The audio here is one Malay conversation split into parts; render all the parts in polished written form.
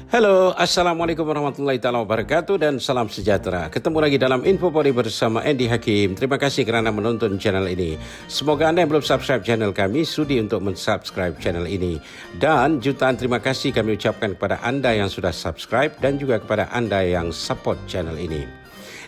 Halo, Assalamualaikum warahmatullahi taala wabarakatuh dan salam sejahtera. Ketemu lagi dalam Info Poli bersama Andy Hakim. Terima kasih kerana menonton channel ini. Semoga Anda yang belum subscribe channel kami sudi untuk mensubscribe channel ini. Dan jutaan terima kasih kami ucapkan kepada Anda yang sudah subscribe dan juga kepada Anda yang support channel ini.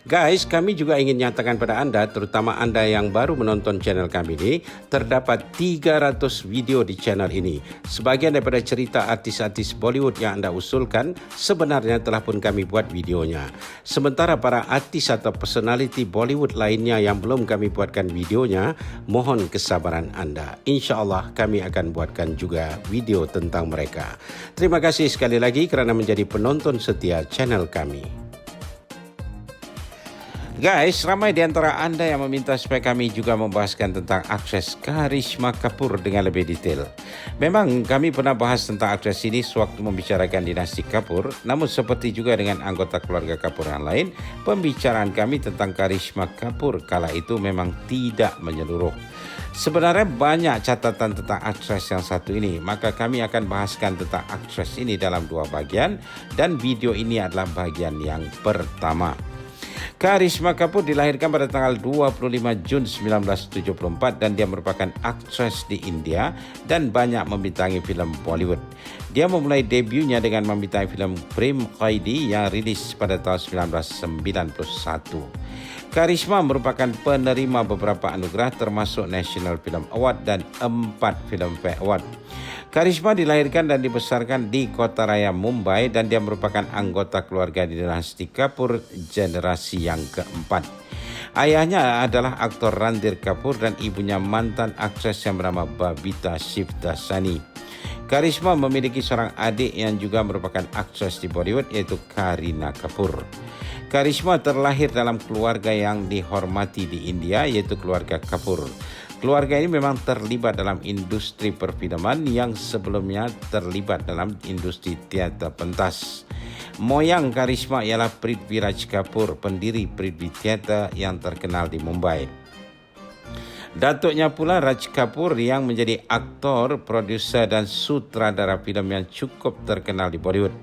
Guys, kami juga ingin nyatakan pada Anda, terutama Anda yang baru menonton channel kami ini, terdapat 300 video di channel ini. Sebagian daripada cerita artis-artis Bollywood yang Anda usulkan, sebenarnya telah pun kami buat videonya. Sementara para artis atau personality Bollywood lainnya yang belum kami buatkan videonya, mohon kesabaran Anda. InsyaAllah kami akan buatkan juga video tentang mereka. Terima kasih sekali lagi kerana menjadi penonton setia channel kami. Guys, ramai di antara Anda yang meminta supaya kami juga membahaskan tentang aktris Karisma Kapoor dengan lebih detail. Memang kami pernah bahas tentang aktris ini sewaktu membicarakan dinasti Kapoor, namun seperti juga dengan anggota keluarga Kapoor yang lain, pembicaraan kami tentang Karisma Kapoor kala itu memang tidak menyeluruh. Sebenarnya banyak catatan tentang aktris yang satu ini, maka kami akan bahaskan tentang aktris ini dalam dua bagian dan video ini adalah bagian yang pertama. Karisma Kapoor dilahirkan pada tanggal 25 Jun 1974 dan dia merupakan aktris di India dan banyak membintangi filem Bollywood. Dia memulai debutnya dengan membintangi filem Prem Kaidi yang rilis pada tahun 1991. Karisma merupakan penerima beberapa anugerah termasuk National Film Award dan 4 Filmfare Award. Karisma dilahirkan dan dibesarkan di Kota Raya Mumbai dan dia merupakan anggota keluarga dinasti Kapoor generasi yang keempat. Ayahnya adalah aktor Ranbir Kapoor dan ibunya mantan aktris yang bernama Babita Shivdasani. Karisma memiliki seorang adik yang juga merupakan aktris di Bollywood yaitu Kareena Kapoor. Karisma terlahir dalam keluarga yang dihormati di India yaitu keluarga Kapoor. Keluarga ini memang terlibat dalam industri perfilman yang sebelumnya terlibat dalam industri teater pentas. Moyang Karisma ialah Prithviraj Kapoor, pendiri Prithvi Theatre yang terkenal di Mumbai. Datuknya pula Raj Kapoor yang menjadi aktor, produser dan sutradara filem yang cukup terkenal di Bollywood.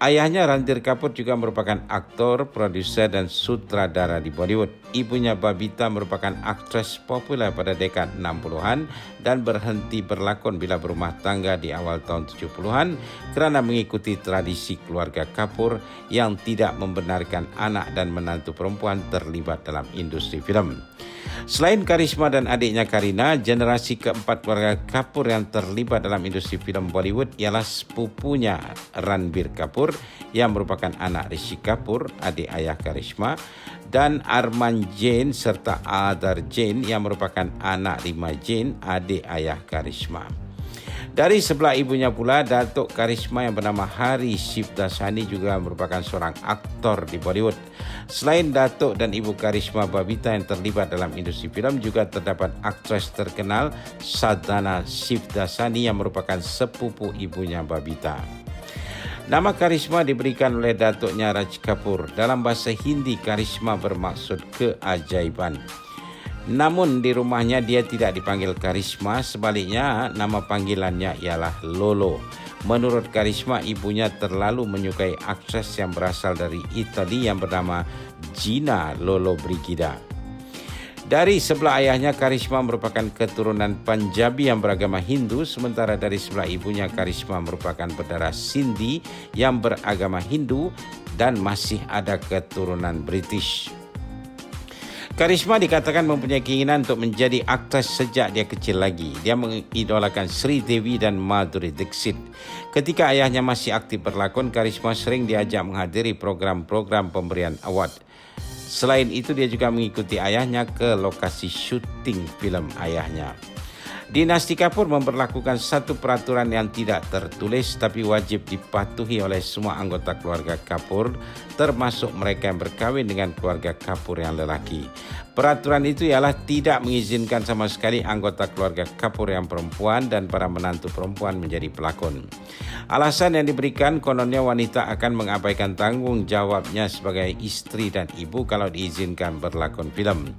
Ayahnya Ranbir Kapoor juga merupakan aktor, produser dan sutradara di Bollywood. Ibunya Babita merupakan aktris populer pada dekad 60-an dan berhenti berlakon bila berumah tangga di awal tahun 70-an kerana mengikuti tradisi keluarga Kapoor yang tidak membenarkan anak dan menantu perempuan terlibat dalam industri filem. Selain Karisma dan adiknya Kareena, generasi keempat keluarga Kapoor yang terlibat dalam industri filem Bollywood ialah sepupunya Ranbir Kapoor yang merupakan anak Rishi Kapoor, adik ayah Karisma, dan Arman Jain serta Aadhar Jain yang merupakan anak Rima Jain, adik ayah Karisma. Dari sebelah ibunya pula, Datuk Karisma yang bernama Hari Shivdasani juga merupakan seorang aktor di Bollywood. Selain Datuk dan Ibu Karisma Babita yang terlibat dalam industri filem, juga terdapat aktris terkenal Sadhana Shivdasani yang merupakan sepupu ibunya Babita. Nama Karisma diberikan oleh datuknya Raj Kapoor. Dalam bahasa Hindi, Karisma bermaksud keajaiban. Namun di rumahnya dia tidak dipanggil Karisma, sebaliknya nama panggilannya ialah Lolo. Menurut Karisma, ibunya terlalu menyukai aktris yang berasal dari Itali yang bernama Gina Lollobrigida. Dari sebelah ayahnya, Karisma merupakan keturunan Punjabi yang beragama Hindu, sementara dari sebelah ibunya, Karisma merupakan berdarah Sindhi yang beragama Hindu dan masih ada keturunan British. Karisma dikatakan mempunyai keinginan untuk menjadi aktris sejak dia kecil lagi. Dia mengidolakan Sri Devi dan Madhuri Dixit. Ketika ayahnya masih aktif berlakon, Karisma sering diajak menghadiri program-program pemberian award. Selain itu, dia juga mengikuti ayahnya ke lokasi syuting filem ayahnya. Dinasti Kapoor memberlakukan satu peraturan yang tidak tertulis tapi wajib dipatuhi oleh semua anggota keluarga Kapoor, termasuk mereka yang berkahwin dengan keluarga Kapoor yang lelaki. Peraturan itu ialah tidak mengizinkan sama sekali anggota keluarga Kapoor yang perempuan dan para menantu perempuan menjadi pelakon. Alasan yang diberikan kononnya wanita akan mengabaikan tanggung jawabnya sebagai istri dan ibu kalau diizinkan berlakon film.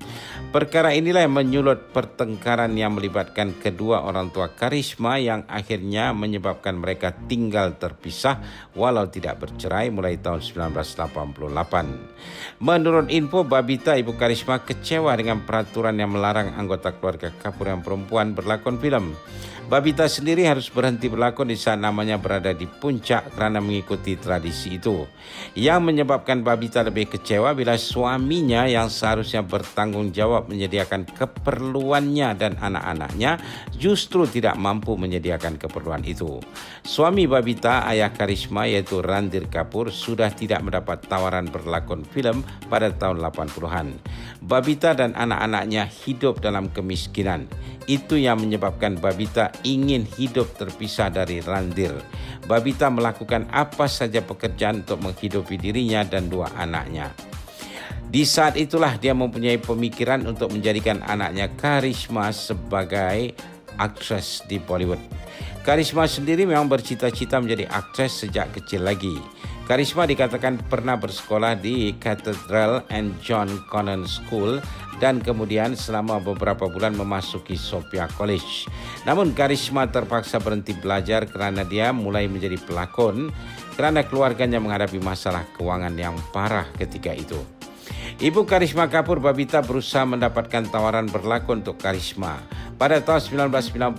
Perkara inilah yang menyulut pertengkaran yang melibatkan kedua orang tua Karisma yang akhirnya menyebabkan mereka tinggal terpisah walau tidak bercerai mulai tahun 1988. Menurut info, Babita, ibu Karisma, kecewa dengan peraturan yang melarang anggota keluarga Kapoor yang perempuan berlakon film. Babita sendiri harus berhenti berlakon di saat namanya berada di puncak kerana mengikuti tradisi itu. Yang menyebabkan Babita lebih kecewa bila suaminya yang seharusnya bertanggung jawab menyediakan keperluannya dan anak-anaknya justru tidak mampu menyediakan keperluan itu. Suami Babita, ayah Karisma iaitu Randhir Kapoor, sudah tidak mendapat tawaran berlakon film pada tahun 80-an. Babita dan anak-anaknya hidup dalam kemiskinan. Itu yang menyebabkan Babita ingin hidup terpisah dari Randhir. Babita melakukan apa saja pekerjaan untuk menghidupi dirinya dan dua anaknya. Di saat itulah dia mempunyai pemikiran untuk menjadikan anaknya Karisma sebagai aktris di Bollywood. Karisma sendiri memang bercita-cita menjadi aktris sejak kecil lagi. Karisma dikatakan pernah bersekolah di Cathedral and John Connon School dan kemudian selama beberapa bulan memasuki Sophia College. Namun Karisma terpaksa berhenti belajar kerana dia mulai menjadi pelakon kerana keluarganya menghadapi masalah kewangan yang parah ketika itu. Ibu Karisma Kapoor, Babita, berusaha mendapatkan tawaran berlakon untuk Karisma. Pada tahun 1990,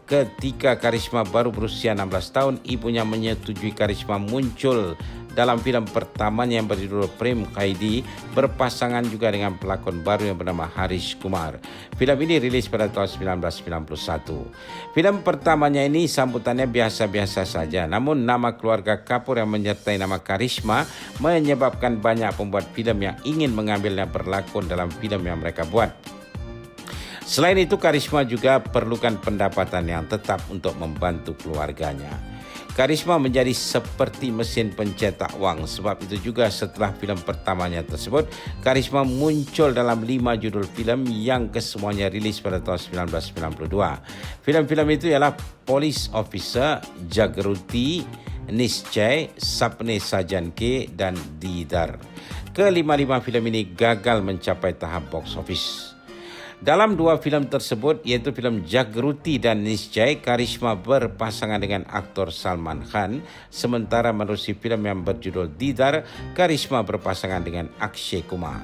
ketika Karisma baru berusia 16 tahun, ibunya menyetujui Karisma muncul dalam filem pertamanya yang berjudul Prem Kaidi, berpasangan juga dengan pelakon baru yang bernama Harish Kumar. Filem ini rilis pada tahun 1991. Filem pertamanya ini sambutannya biasa-biasa saja, namun nama keluarga Kapoor yang menyertai nama Karisma menyebabkan banyak pembuat filem yang ingin mengambilnya berlakon dalam filem yang mereka buat. Selain itu, Karisma juga perlukan pendapatan yang tetap untuk membantu keluarganya. Karisma menjadi seperti mesin pencetak wang. Sebab itu juga setelah filem pertamanya tersebut, Karisma muncul dalam 5 judul filem yang kesemuanya rilis pada tahun 1992. Filem-filem itu ialah Police Officer, Jagruti, Nischay, Sapne Sajan Ke dan Didar. Kelima-lima filem ini gagal mencapai tahap box office. Dalam 2 filem tersebut, iaitu filem Jagruti dan Nischay, Karisma berpasangan dengan aktor Salman Khan, sementara menerusi filem yang berjudul Didar, Karisma berpasangan dengan Akshay Kumar.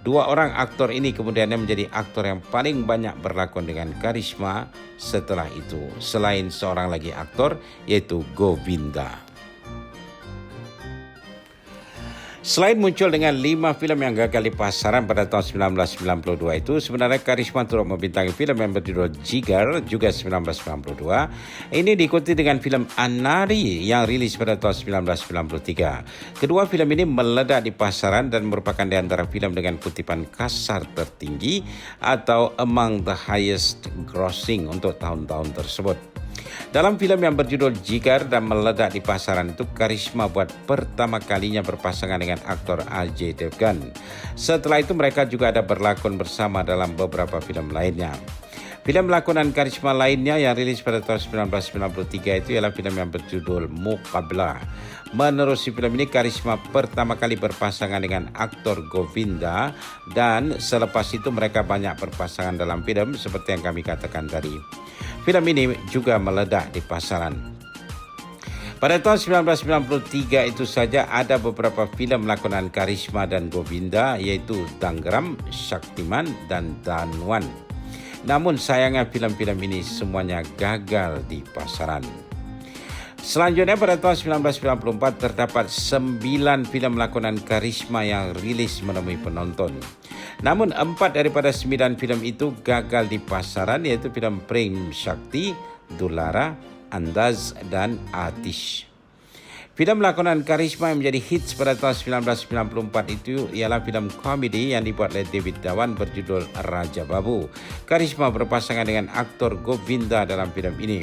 2 orang aktor ini kemudiannya menjadi aktor yang paling banyak berlakon dengan Karisma setelah itu, selain seorang lagi aktor iaitu Govinda. Selain muncul dengan 5 filem yang gagal di pasaran pada tahun 1992 itu, sebenarnya Karisma turut membintangi filem yang berjudul Jigar juga 1992. Ini diikuti dengan filem Anari yang rilis pada tahun 1993. Kedua filem ini meledak di pasaran dan merupakan di antara filem dengan kutipan kasar tertinggi atau among the highest grossing untuk tahun-tahun tersebut. Dalam filem yang berjudul Jigar dan meledak di pasaran itu, Karisma buat pertama kalinya berpasangan dengan aktor Ajay Devgan. Setelah itu mereka juga ada berlakon bersama dalam beberapa filem lainnya. Filem lakonan Karisma lainnya yang rilis pada tahun 1993 itu ialah filem yang berjudul Muqablah. Menerusi filem ini, Karisma pertama kali berpasangan dengan aktor Govinda dan selepas itu mereka banyak berpasangan dalam filem seperti yang kami katakan tadi. Filem ini juga meledak di pasaran. Pada tahun 1993 itu saja ada beberapa filem lakonan Karisma dan Govinda iaitu Dangram, Shaktiman dan Danwan. Namun sayangnya filem-filem ini semuanya gagal di pasaran. Selanjutnya pada tahun 1994 terdapat 9 filem lakonan Karisma yang rilis menemui penonton. Namun 4 daripada 9 filem itu gagal di pasaran iaitu filem Prem Shakti, Dulara, Andaz dan Atish. Filem lakonan Karisma yang menjadi hits pada tahun 1994 itu ialah filem komedi yang dibuat oleh David Dhawan berjudul Raja Babu. Karisma berpasangan dengan aktor Govinda dalam filem ini.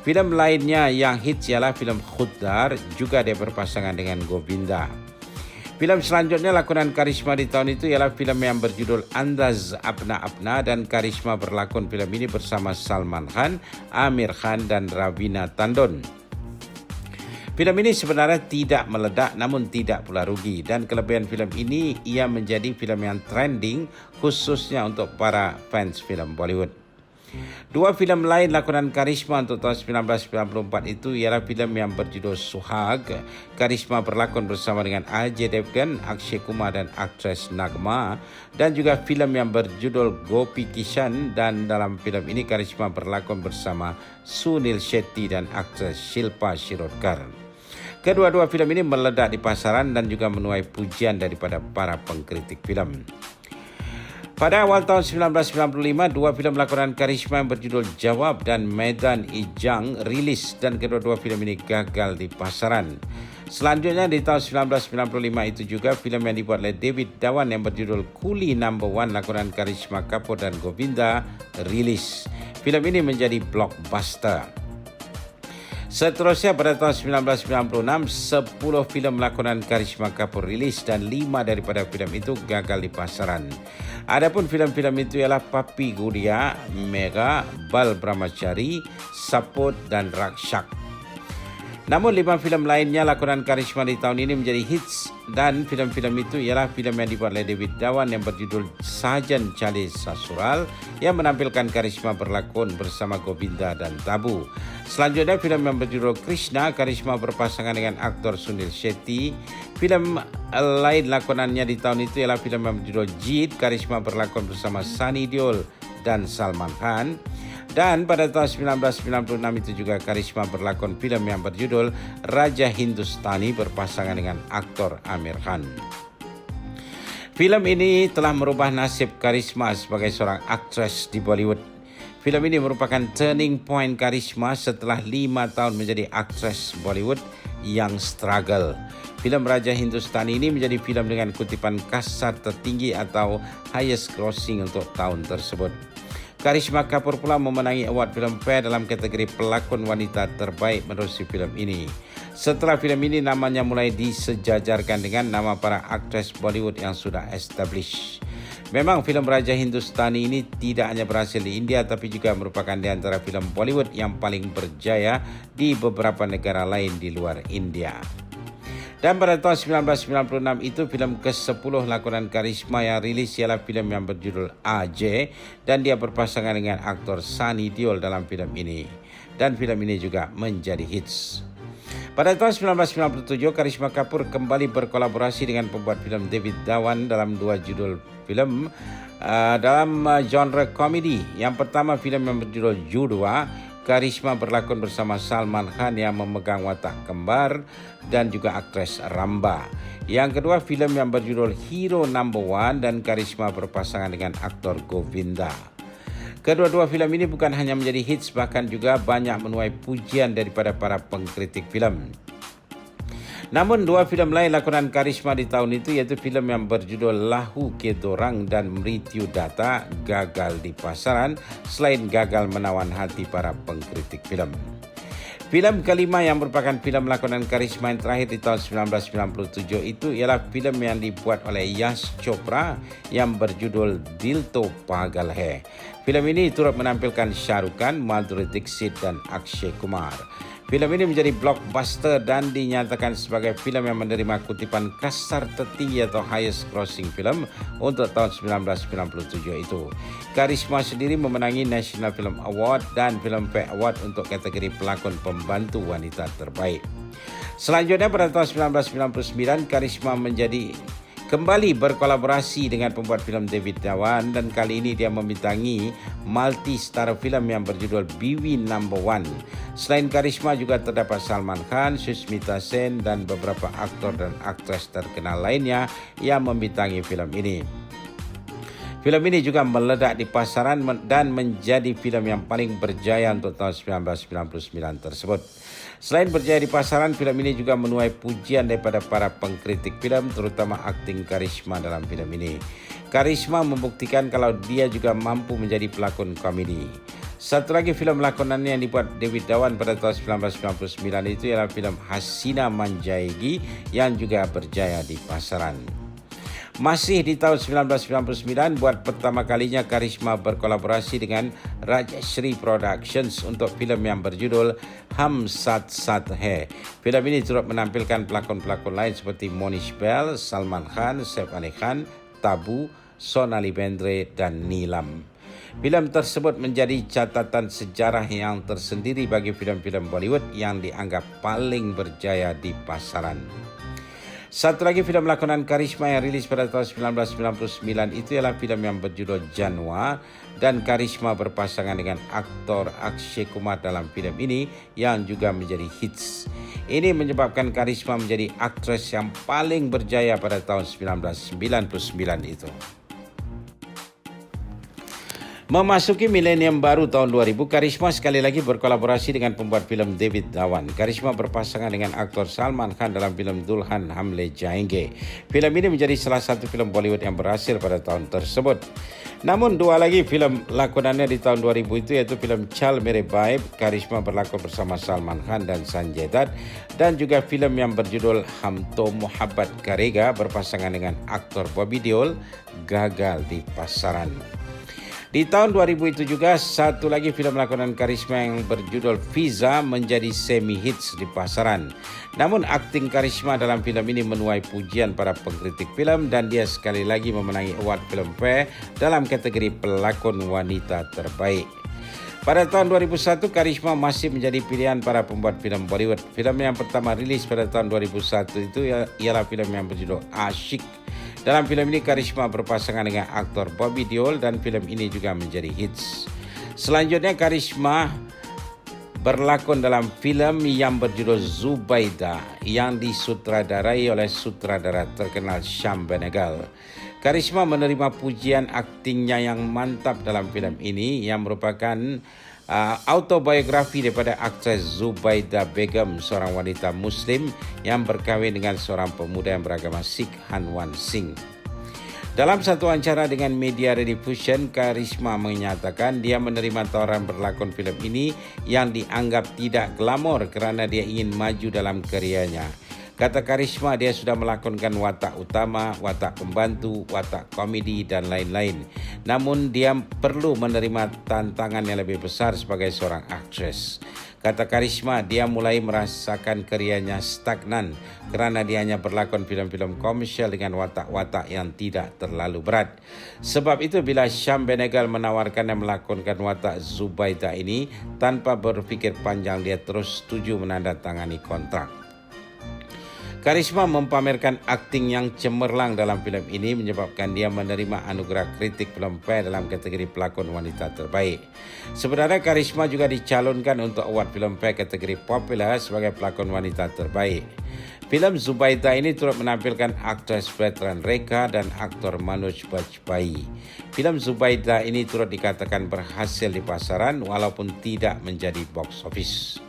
Filem lainnya yang hits ialah filem Khuddar, juga dia berpasangan dengan Govinda. Filem selanjutnya lakonan Karisma di tahun itu ialah filem yang berjudul Andaz Apna Apna, dan Karisma berlakon filem ini bersama Salman Khan, Amir Khan dan Ravina Tandon. Filem ini sebenarnya tidak meledak namun tidak pula rugi, dan kelebihan filem ini ia menjadi filem yang trending khususnya untuk para fans filem Bollywood. Dua filem lain lakonan Karisma untuk tahun 1994 itu ialah filem yang berjudul Suhag. Karisma berlakon bersama dengan Ajay Devgan, Akshay Kumar dan aktris Nagma, dan juga filem yang berjudul Gopi Kishan, dan dalam filem ini Karisma berlakon bersama Sunil Shetty dan aktris Shilpa Shirodkar. Kedua-dua filem ini meledak di pasaran dan juga menuai pujian daripada para pengkritik filem. Pada awal tahun 1995, dua filem lakonan Karisma yang berjudul Jawab dan Medan Ijang rilis, dan kedua-dua filem ini gagal di pasaran. Selanjutnya di tahun 1995 itu juga filem yang dibuat oleh David Dhawan yang berjudul Kuli No. 1 lakonan Karisma Kapoor dan Govinda rilis. Filem ini menjadi blockbuster. Seterusnya pada tahun 1996, 10 filem lakonan Karisma Kapoor rilis dan 5 daripada filem itu gagal di pasaran. Adapun filem-filem itu ialah Papi Gudia, Mega, Bal Brahmachari, Saput dan Rakshak. Namun 5 filem lainnya lakonan Karisma di tahun ini menjadi hits, dan filem-filem itu ialah filem yang dibuat oleh David Dhawan yang berjudul Sajan Chale Sasural yang menampilkan Karisma berlakon bersama Govinda dan Tabu. Selanjutnya filem yang berjudul Krishna, Karisma berpasangan dengan aktor Sunil Shetty. Filem lain lakonannya di tahun itu ialah filem yang berjudul Jeet, Karisma berlakon bersama Sunny Deol dan Salman Khan. Dan pada tahun 1996 itu juga Karisma berlakon filem yang berjudul Raja Hindustani berpasangan dengan aktor Amir Khan. Filem ini telah merubah nasib Karisma sebagai seorang aktris di Bollywood. Filem ini merupakan turning point Karisma setelah 5 tahun menjadi aktris Bollywood yang struggle. Filem Raja Hindustani ini menjadi filem dengan kutipan kasar tertinggi atau highest grossing untuk tahun tersebut. Karisma Kapoor pula memenangi award Filmfare dalam kategori pelakon wanita terbaik menerusi filem ini. Setelah filem ini namanya mulai disejajarkan dengan nama para aktris Bollywood yang sudah established. Memang filem Raja Hindustani ini tidak hanya berhasil di India tapi juga merupakan di antara filem Bollywood yang paling berjaya di beberapa negara lain di luar India. Dan pada tahun 1996 itu filem ke-10 lakonan Karisma yang rilis ialah filem yang berjudul AJ, dan dia berpasangan dengan aktor Sunny Deol dalam filem ini. Dan filem ini juga menjadi hits. Pada tahun 1997, Karisma Kapoor kembali berkolaborasi dengan pembuat filem David Dhawan dalam 2 judul filem dalam genre komedi. Yang pertama filem yang berjudul Judua. Karisma berlakon bersama Salman Khan yang memegang watak kembar dan juga aktris Ramba. Yang kedua filem yang berjudul Hero No. 1 dan Karisma berpasangan dengan aktor Govinda. Kedua-dua filem ini bukan hanya menjadi hits, bahkan juga banyak menuai pujian daripada para pengkritik filem. Namun 2 filem lain lakonan Karisma di tahun itu, yaitu filem yang berjudul Lahu Ke Dorang dan Mrityu Data, gagal di pasaran selain gagal menawan hati para pengkritik filem. Filem kelima yang merupakan filem lakonan Karisma yang terakhir di tahun 1997 itu ialah filem yang dibuat oleh Yash Chopra yang berjudul Dil To Pagal Hai. Filem ini turut menampilkan Shah Rukh Khan, Madhuri Dixit dan Akshay Kumar. Filem ini menjadi blockbuster dan dinyatakan sebagai filem yang menerima kutipan kasar tertinggi atau highest grossing film untuk tahun 1997 itu. Karisma sendiri memenangi National Film Award dan Filmfare Award untuk kategori pelakon pembantu wanita terbaik. Selanjutnya pada tahun 1999, Karisma kembali berkolaborasi dengan pembuat filem David Dhawan, dan kali ini dia membintangi multi-star filem yang berjudul Biwi No. 1. Selain Karisma juga terdapat Salman Khan, Sushmita Sen dan beberapa aktor dan aktris terkenal lainnya yang membintangi filem ini. Filem ini juga meledak di pasaran dan menjadi filem yang paling berjaya untuk tahun 1999 tersebut. Selain berjaya di pasaran, filem ini juga menuai pujian daripada para pengkritik filem, terutama akting Karisma dalam filem ini. Karisma membuktikan kalau dia juga mampu menjadi pelakon komedi. Satu lagi filem lakonannya yang dibuat David Dawan pada tahun 1999 itu ialah filem Hasina Manjaygi yang juga berjaya di pasaran. Masih di tahun 1999, buat pertama kalinya Karisma berkolaborasi dengan Rajshri Productions untuk filem yang berjudul Hum Saath Saath Hai. Filem ini turut menampilkan pelakon-pelakon lain seperti Monish Bell, Salman Khan, Saif Ali Khan, Tabu, Sonali Bendre dan Neelam. Filem tersebut menjadi catatan sejarah yang tersendiri bagi filem-filem Bollywood yang dianggap paling berjaya di pasaran. Satu lagi filem lakonan Karisma yang rilis pada tahun 1999 itu ialah filem yang berjudul Janwa, dan Karisma berpasangan dengan aktor Akshay Kumar dalam filem ini yang juga menjadi hits. Ini menyebabkan Karisma menjadi aktris yang paling berjaya pada tahun 1999 itu. Memasuki milenium baru tahun 2000, Karisma sekali lagi berkolaborasi dengan pembuat filem David Dhawan. Karisma berpasangan dengan aktor Salman Khan dalam filem Dulhan Hum Le Jayenge. Filem ini menjadi salah satu filem Bollywood yang berhasil pada tahun tersebut. Namun dua lagi filem lakonannya di tahun 2000 itu yaitu filem Chal Mere Baib. Karisma berlakon bersama Salman Khan dan Sanjay Dutt, dan juga filem yang berjudul Hum To Mohabbat Karega berpasangan dengan aktor Bobby Deol gagal di pasaran. Di tahun 2000 itu juga satu lagi filem lakonan Karisma yang berjudul Fiza menjadi semi hits di pasaran. Namun akting Karisma dalam filem ini menuai pujian para pengkritik filem dan dia sekali lagi memenangi award Filmfare dalam kategori pelakon wanita terbaik. Pada tahun 2001, Karisma masih menjadi pilihan para pembuat filem Bollywood. Filem yang pertama rilis pada tahun 2001 itu ialah filem yang berjudul Aashiq. Dalam filem ini Karisma berpasangan dengan aktor Bobby Deol dan filem ini juga menjadi hits. Selanjutnya Karisma berlakon dalam filem yang berjudul Zubaida yang disutradarai oleh sutradara terkenal Shyam Benegal. Karisma menerima pujian aktingnya yang mantap dalam filem ini yang merupakan autobiografi daripada aktris Zubaida Begum, seorang wanita Muslim yang berkahwin dengan seorang pemuda yang beragama Sikh, Hanwan Singh. Dalam satu wawancara dengan media Rediffusion, Karisma menyatakan dia menerima tawaran berlakon filem ini yang dianggap tidak glamor kerana dia ingin maju dalam karyanya. Kata Karisma, dia sudah melakonkan watak utama, watak pembantu, watak komedi dan lain-lain. Namun dia perlu menerima tantangan yang lebih besar sebagai seorang aktris. Kata Karisma, dia mulai merasakan karyanya stagnan kerana dia hanya berlakon filem-filem komersial dengan watak-watak yang tidak terlalu berat. Sebab itu bila Shyam Benegal menawarkan dan melakonkan watak Zubaida ini, tanpa berfikir panjang dia terus setuju menandatangani kontrak. Karisma mempamerkan akting yang cemerlang dalam filem ini menyebabkan dia menerima anugerah kritik Filmfare dalam kategori pelakon wanita terbaik. Sebenarnya Karisma juga dicalonkan untuk award Filmfare kategori popular sebagai pelakon wanita terbaik. Filem Zubaida ini turut menampilkan aktris veteran Rekha dan aktor Manoj Bajpayee. Filem Zubaida ini turut dikatakan berhasil di pasaran walaupun tidak menjadi box office.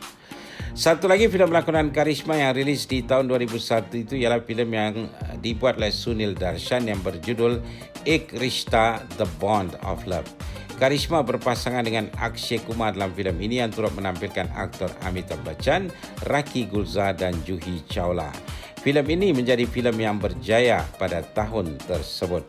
Satu lagi filem lakonan Karisma yang rilis di tahun 2001 itu ialah filem yang dibuat oleh Sunil Darshan yang berjudul Ek Rishta The Bond of Love. Karisma berpasangan dengan Akshay Kumar dalam filem ini yang turut menampilkan aktor Amitabh Bachchan, Raki Gulzar dan Juhi Chawla. Filem ini menjadi filem yang berjaya pada tahun tersebut.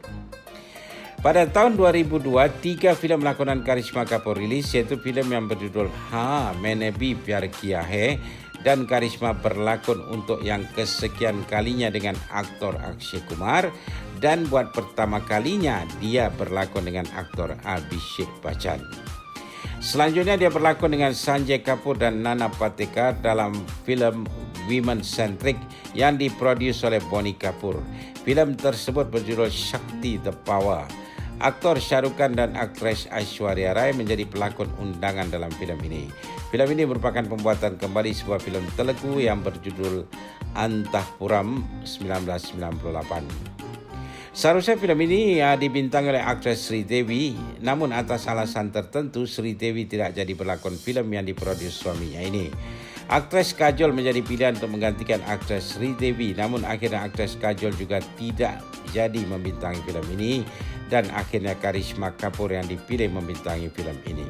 Pada tahun 2002, 3 filem lakonan Karisma Kapoor rilis, yaitu filem yang berjudul Ha Maine Bhi Pyar Kiya Hai, dan Karisma berlakon untuk yang kesekian kalinya dengan aktor Akshay Kumar, dan buat pertama kalinya dia berlakon dengan aktor Abhishek Bachchan. Selanjutnya dia berlakon dengan Sanjay Kapoor dan Nana Patekar dalam filem Women Centric yang diproduksi oleh Bonnie Kapoor. Filem tersebut berjudul Shakti The Power. Aktor Shah Rukh Khan dan aktris Aishwarya Rai menjadi pelakon undangan dalam filem ini. Filem ini merupakan pembuatan kembali sebuah filem Telugu yang berjudul Antahpuram 1998. Seharusnya filem ini dibintangi oleh aktris Sri Devi, namun atas alasan tertentu Sri Devi tidak jadi berlakon filem yang diproduksi suaminya ini. Aktris Kajol menjadi pilihan untuk menggantikan aktris Sri Devi, namun akhirnya aktris Kajol juga tidak jadi membintangi filem ini dan akhirnya Karisma Kapoor yang dipilih membintangi filem ini.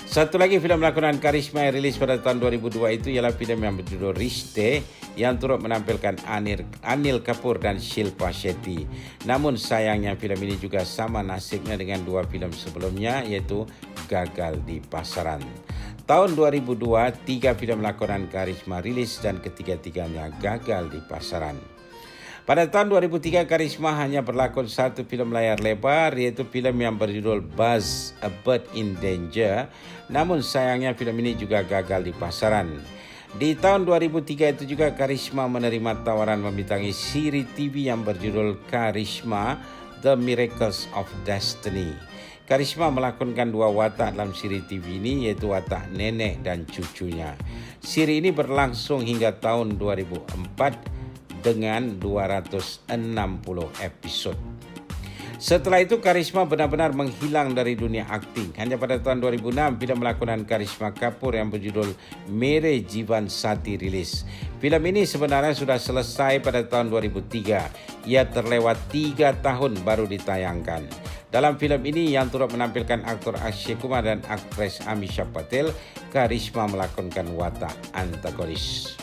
Satu lagi filem lakonan Karisma yang rilis pada tahun 2002 itu ialah filem yang berjudul Rishte yang turut menampilkan Anil Kapoor dan Shilpa Shetty. Namun sayangnya filem ini juga sama nasibnya dengan dua filem sebelumnya, yaitu gagal di pasaran. Tahun 2002, 3 filem lakonan Karisma rilis dan ketiga-tiganya gagal di pasaran. Pada tahun 2003, Karisma hanya berlakon satu filem layar lebar, yaitu filem yang berjudul Buzz, A Bird in Danger. Namun sayangnya filem ini juga gagal di pasaran. Di tahun 2003 itu juga Karisma menerima tawaran membintangi siri TV yang berjudul Karisma, The Miracles of Destiny. Karisma melakonkan dua watak dalam siri TV ini, yaitu watak nenek dan cucunya. Siri ini berlangsung hingga tahun 2004 dengan 260 episod. Setelah itu Karisma benar-benar menghilang dari dunia akting. Hanya pada tahun 2006 filem lakonan Karisma Kapoor yang berjudul Mere Jivan Sati rilis. Filem ini sebenarnya sudah selesai pada tahun 2003. Ia terlewat 3 tahun baru ditayangkan. Dalam filem ini yang turut menampilkan aktor Akshay Kumar dan aktris Amisha Patel, Karisma melakonkan watak antagonis.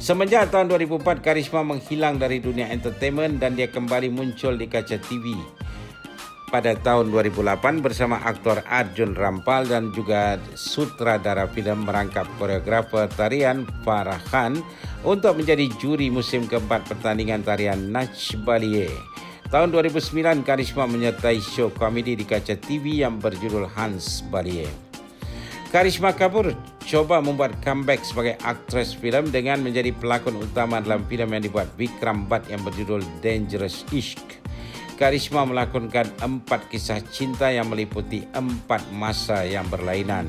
Semenjak tahun 2004, Karisma menghilang dari dunia entertainment dan dia kembali muncul di kaca TV. Pada tahun 2008 bersama aktor Arjun Rampal dan juga sutradara filem merangkap koreografer tarian Farah Khan untuk menjadi juri musim keempat pertandingan tarian Nach Balie. Tahun 2009, Karisma menyertai show komedi di kaca TV yang berjudul Hans Balie. Karisma Kapoor coba membuat comeback sebagai aktris filem dengan menjadi pelakon utama dalam filem yang dibuat Vikram Bhatt yang berjudul Dangerous Ishq. Karisma melakonkan 4 kisah cinta yang meliputi 4 masa yang berlainan.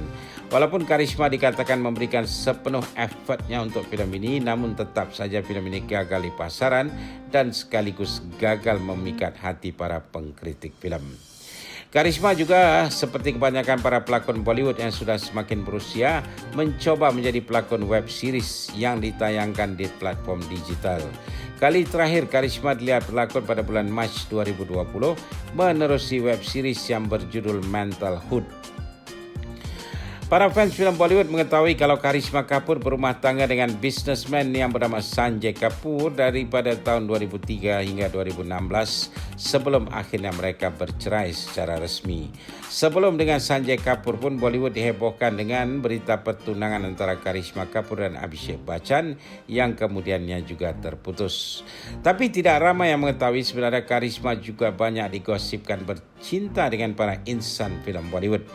Walaupun Karisma dikatakan memberikan sepenuh effortnya untuk filem ini, namun tetap saja filem ini gagal di pasaran dan sekaligus gagal memikat hati para pengkritik filem. Karisma juga seperti kebanyakan para pelakon Bollywood yang sudah semakin berusia mencoba menjadi pelakon web series yang ditayangkan di platform digital. Kali terakhir Karisma dilihat berlakon pada bulan Mac 2020 menerusi web series yang berjudul Mental Hood. Para fans filem Bollywood mengetahui kalau Karisma Kapoor berumah tangga dengan businessman yang bernama Sanjay Kapoor daripada tahun 2003 hingga 2016 sebelum akhirnya mereka bercerai secara resmi. Sebelum dengan Sanjay Kapoor pun Bollywood dihebohkan dengan berita pertunangan antara Karisma Kapoor dan Abhishek Bachchan yang kemudiannya juga terputus. Tapi tidak ramai yang mengetahui sebenarnya Karisma juga banyak digosipkan bercinta dengan para insan filem Bollywood.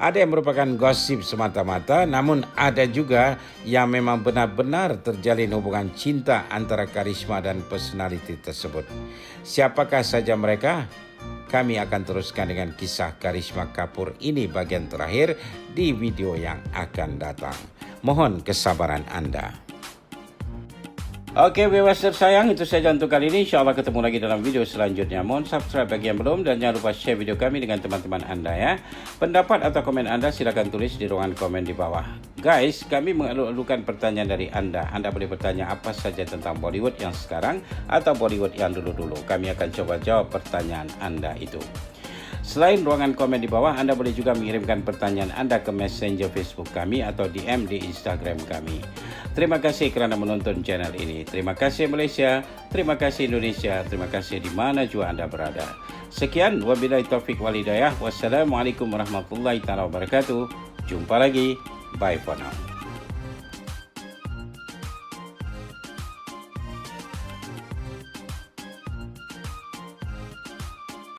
Ada yang merupakan gosip semata-mata, namun ada juga yang memang benar-benar terjalin hubungan cinta antara Karisma dan personaliti tersebut. Siapakah saja mereka? Kami akan teruskan dengan kisah Karisma Kapoor ini bagian terakhir di video yang akan datang. Mohon kesabaran Anda. Oke, viewers tersayang, itu saja untuk kali ini. InsyaAllah ketemu lagi dalam video selanjutnya. Mohon subscribe bagi yang belum dan jangan lupa share video kami dengan teman-teman Anda ya. Pendapat atau komen Anda silakan tulis di ruangan komen di bawah. Guys, kami mengalu-alukan pertanyaan dari Anda. Anda boleh bertanya apa saja tentang Bollywood yang sekarang atau Bollywood yang dulu-dulu. Kami akan coba jawab pertanyaan Anda itu. Selain ruangan komen di bawah, Anda boleh juga mengirimkan pertanyaan Anda ke Messenger Facebook kami atau DM di Instagram kami. Terima kasih kerana menonton channel ini. Terima kasih Malaysia, terima kasih Indonesia, terima kasih di mana jua Anda berada. Sekian, wabillahi taufiq wal hidayah. Wassalamualaikum warahmatullahi wabarakatuh. Jumpa lagi. Bye for now.